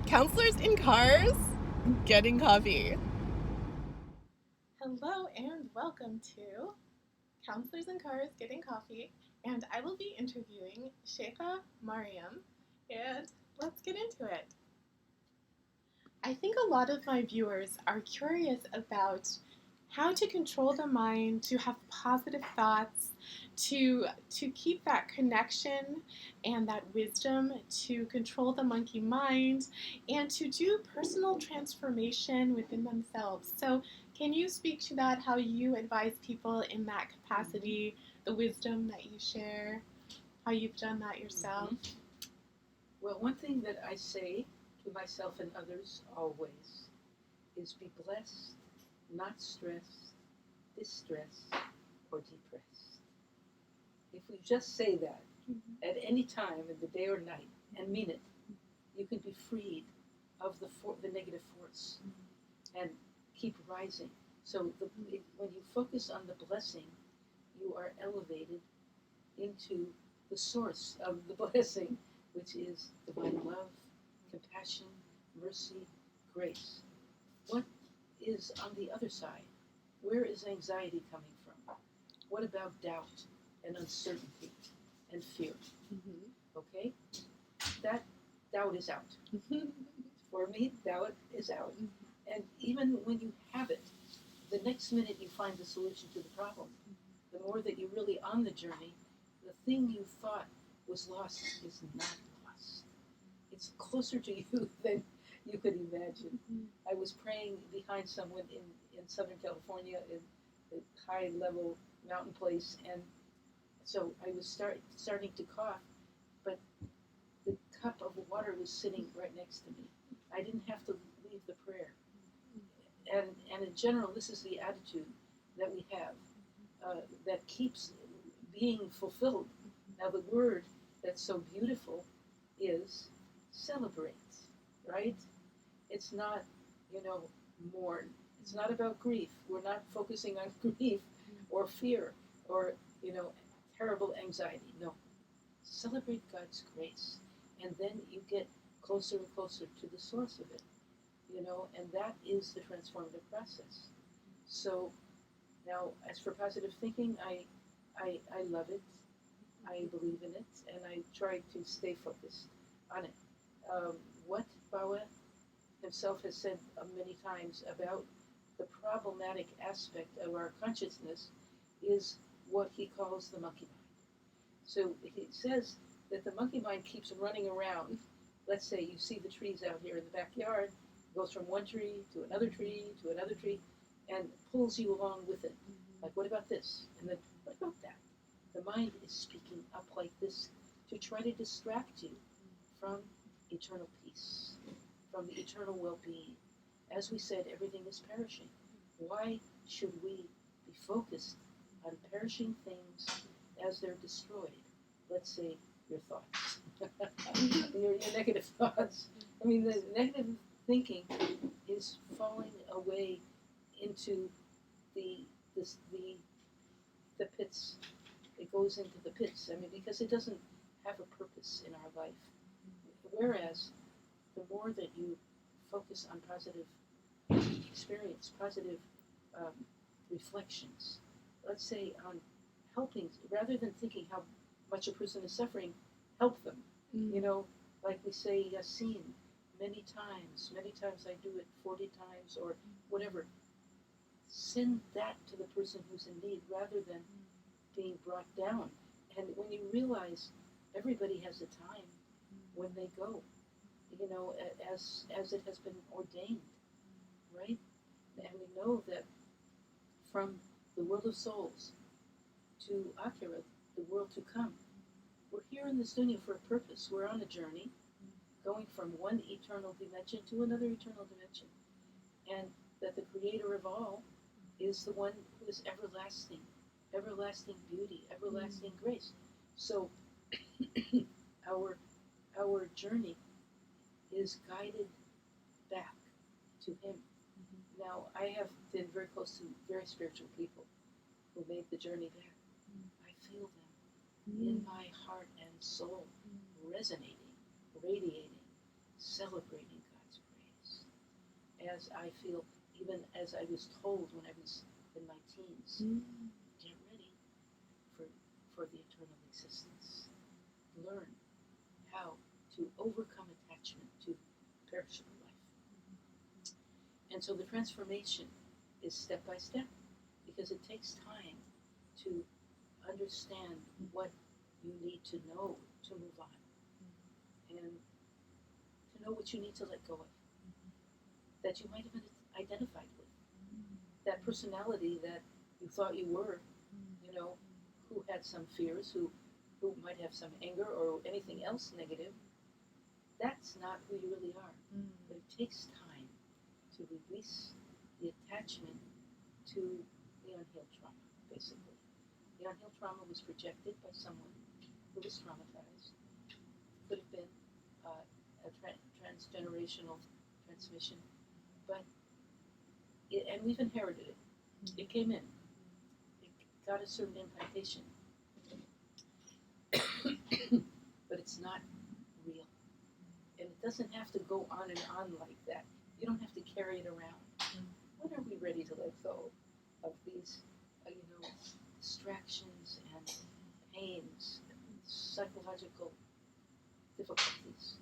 Counselors in cars, getting coffee. Hello and welcome to Counselors in Cars Getting Coffee, and I will be interviewing Sheikha Maryam, and let's get into it. I think a lot of my viewers are curious about how to control the mind, to have positive thoughts, to keep that connection and that wisdom, to control the monkey mind, and to do personal transformation within themselves. So, can you speak to that? How you advise people in that capacity, the wisdom that you share, how you've done that yourself? Well, one thing that I say to myself and others always is be blessed, not stressed, distressed, or depressed. If we just say that at any time in the day or night and mean it, you can be freed of the negative force and keep rising. So when you focus on the blessing, you are elevated into the source of the blessing, which is divine love, compassion, mercy, grace. What is on the other side? Where is anxiety coming from? What about doubt and uncertainty and fear? Okay? That doubt is out. For me, doubt is out. And even when you have it, the next minute you find the solution to the problem. The more that you're really on the journey, the thing you thought was lost is not lost. It's closer to you than you could imagine. I was praying behind someone in Southern California in a high-level mountain place, and so I was starting to cough, but the cup of water was sitting right next to me. I didn't have to leave the prayer. And in general, this is the attitude that we have that keeps being fulfilled. Now, the word that's so beautiful is celebrate, right? It's not, mourn. It's not about grief. We're not focusing on grief or fear or, terrible anxiety. No. Celebrate God's grace. And then you get closer and closer to the source of it, and that is the transformative process. So now, as for positive thinking, I love it. I believe in it, and I try to stay focused on it. What Bawa himself has said many times about the problematic aspect of our consciousness is what he calls the monkey mind. So he says that the monkey mind keeps running around. Let's say you see the trees out here in the backyard, goes from one tree to another tree to another tree, and pulls you along with it. Like, what about this? And then, what about that? The mind is speaking up like this to try to distract you from eternal peace, from the eternal well-being. As we said, everything is perishing. Why should we be focused on perishing things as they're destroyed? Let's say your thoughts, your negative thoughts. I mean, the negative thinking is falling away into the pits. It goes into the pits. I mean, because it doesn't have a purpose in our life. Whereas the more that you focus on positive experience, positive reflections, let's say on helping, rather than thinking how much a person is suffering, help them. Like we say, Yasin, many times I do it 40 times or whatever. Send that to the person who's in need rather than being brought down. And when you realize everybody has a time when they go, as it has been ordained, right? And we know that from the world of souls to Akira, the world to come, we're here in this dunya for a purpose. We're on a journey going from one eternal dimension to another eternal dimension. And that the creator of all is the one who is everlasting, everlasting beauty, everlasting grace. So our journey is guided back to him. Now, I have been very close to very spiritual people who made the journey back. I feel them in my heart and soul, resonating, radiating, celebrating as I feel, even as I was told when I was in my teens, get ready for the eternal existence. Learn how to overcome attachment to perishable life. And so the transformation is step by step, because it takes time to understand what you need to know to move on, and to know what you need to let go of, that you might have been identified with. That personality that you thought you were, who had some fears, who might have some anger or anything else negative, that's not who you really are. But it takes time to release the attachment to the unhealed trauma, basically. The unhealed trauma was projected by someone who was traumatized. Could have been a transgenerational transmission, but and we've inherited it. It came in. It got a certain implantation, but it's not real, and it doesn't have to go on and on like that. You don't have to carry it around. When are we ready to let go of these, distractions and pains, psychological difficulties,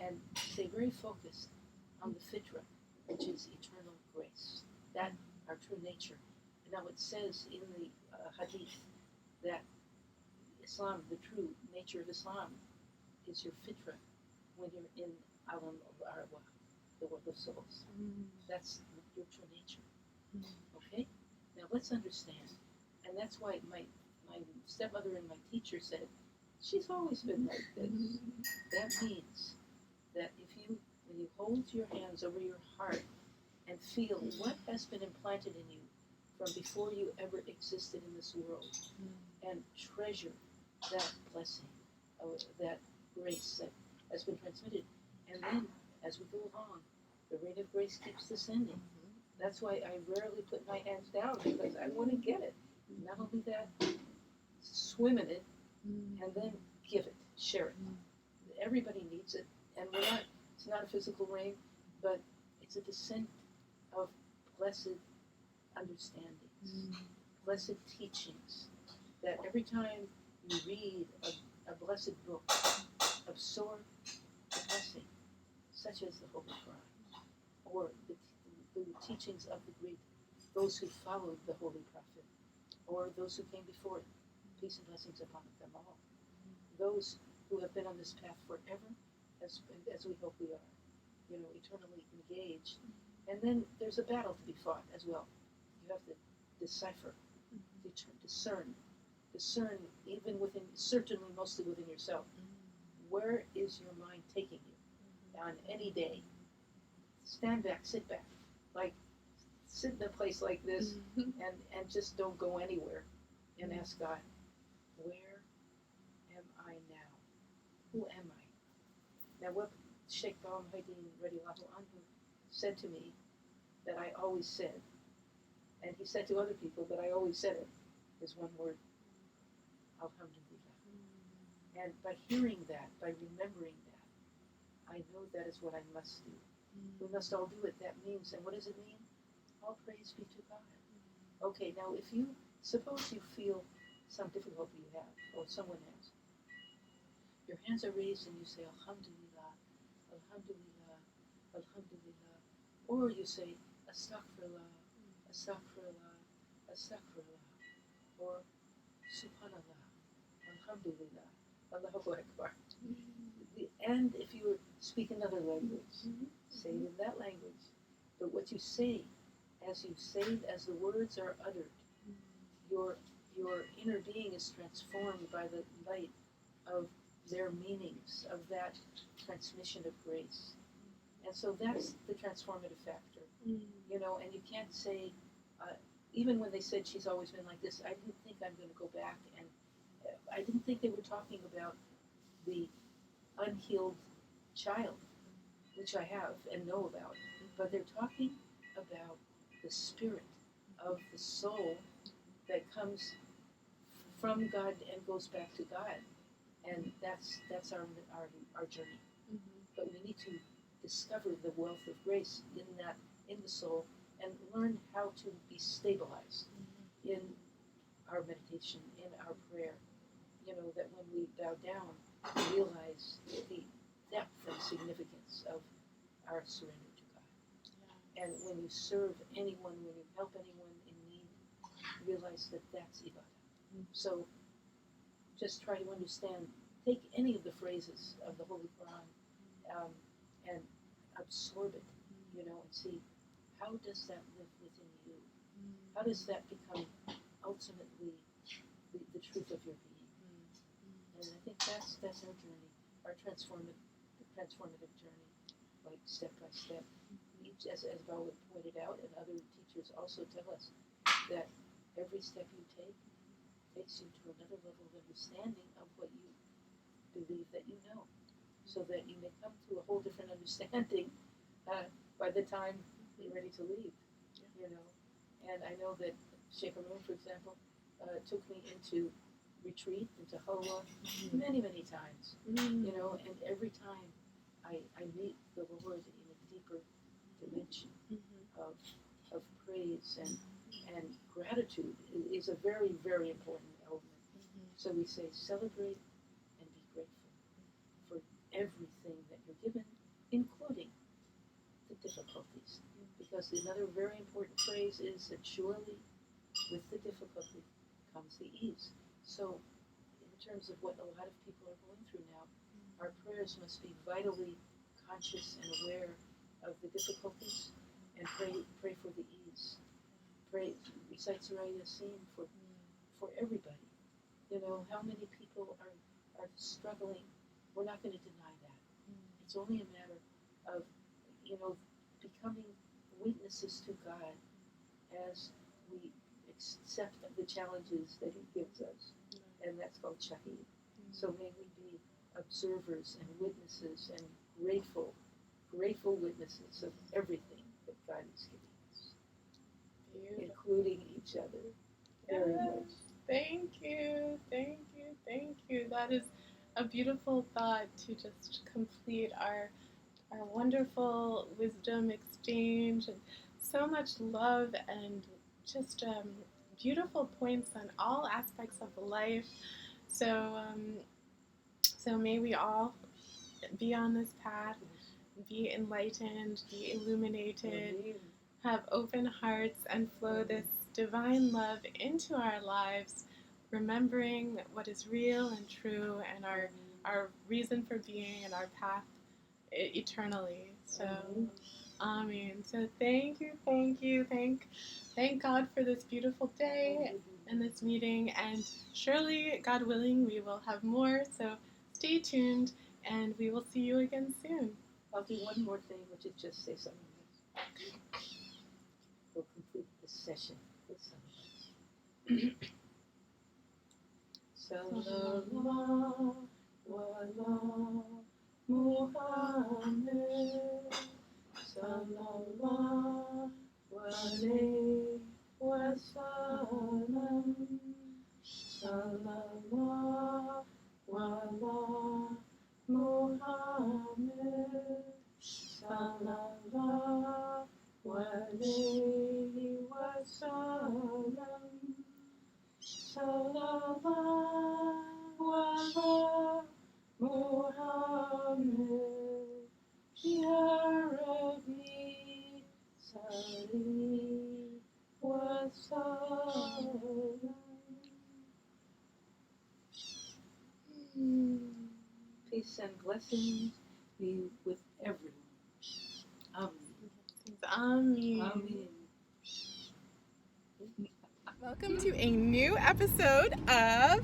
and stay very focused on the fitra, which is eternal grace, that our true nature. Now it says in the hadith that Islam, the true nature of Islam, is your fitra when you're in alam al-arwah, the world of souls. That's your true nature. Okay? Now let's understand. And that's why my stepmother and my teacher said, she's always been like this. That means that when you hold your hands over your heart and feel what has been implanted in you from before you ever existed in this world, and treasure that blessing, that grace that has been transmitted. And then, as we go along, the rain of grace keeps descending. That's why I rarely put my hands down, because I want to get it. Not only that, swim in it, and then give it, share it. Everybody needs it, and it's not a physical rain, but it's a descent of blessed understandings, blessed teachings, that every time you read a blessed book, absorb the blessing, such as the Holy Quran, or the teachings of the great, those who followed the Holy Prophet, or those who came before it, peace and blessings upon them all. Those who have been on this path forever, as we hope we are, eternally engaged. And then there's a battle to be fought as well. You have to decipher, discern, even within, certainly mostly within yourself. Where is your mind taking you on any day? Stand back, sit back, sit in a place like this, and just don't go anywhere, and ask God, where am I now? Who am I? Now, what Sheikh Ba'am Haydeen radiallahu anhu said to me, that I always said, and he said to other people, but I always said it, is one word: Alhamdulillah. And by hearing that, by remembering that, I know that is what I must do. We must all do it. That means, and what does it mean? All praise be to God. Okay, now suppose you feel some difficulty you have, or someone has. Your hands are raised and you say, Alhamdulillah, Alhamdulillah, Alhamdulillah. Or you say, Astaghfirullah, Astaghfirullah, Astaghfirullah. Or Subhanallah, Alhamdulillah, Allahu Akbar. And if you speak another language, say it in that language. But what you say, as the words are uttered, your inner being is transformed by the light of their meanings, of that transmission of grace. And so that's the transformative factor. And you can't say, even when they said she's always been like this, I didn't think I'm going to go back, and I didn't think they were talking about the unhealed child, which I have and know about, but they're talking about the spirit of the soul that comes from God and goes back to God, and that's our journey. But we need to discover the wealth of grace in that in the soul, and learn how to be stabilized in our meditation, in our prayer. That when we bow down, we realize the depth and significance of our surrender to God. And when you serve anyone, when you help anyone in need, realize that that's ibadah. So just try to understand, take any of the phrases of the Holy Quran and absorb it, and see, how does that live within you? How does that become ultimately the truth of your being? And I think that's our journey, our transformative journey, like step by step. Each, as Bawa pointed out, and other teachers also tell us, that every step you take takes you to another level of understanding of what you believe that you know, so that you may come to a whole different understanding by the time you're ready to leave. And I know that Sheikh Maryam, for example, took me into retreat, into halwa, many, many times. And every time I meet the Lord in a deeper dimension of praise and gratitude is a very, very important element. So we say, celebrate and be grateful for everything that you're given, including the difficulties. Because another very important phrase is that surely with the difficulty comes the ease. So in terms of what a lot of people are going through now, our prayers must be vitally conscious and aware of the difficulties, and pray for the ease. Recite Surah Yasin for everybody. How many people are struggling? We're not going to deny that. It's only a matter of, becoming witnesses to God as we accept the challenges that He gives us. And that's called shaheed. So may we be observers and witnesses and grateful witnesses of everything that God is giving us. Beautiful. Including each other. Very much. Thank you. That is a beautiful thought to just complete our wonderful wisdom exchange, and so much love and just beautiful points on all aspects of life. So may we all be on this path, be enlightened, be illuminated, have open hearts, and flow this divine love into our lives, remembering what is real and true, and our reason for being and our path eternally. So, Amen. So thank you. Thank God for this beautiful day and this meeting, and surely, God willing, we will have more. So stay tuned, and we will see you again soon. I'll do one more thing, which is just say something else. We'll complete this session with something. Sallallahu ala Muhammad, sallallahu alayhi wa sallam, sallallahu ala Muhammad, sallallahu alayhi wa sallam, sallallahu ala Muhammad, ya Rabbi, salli wa sallam. Peace and blessings be with everyone. Amen. Amen. Welcome to a new episode of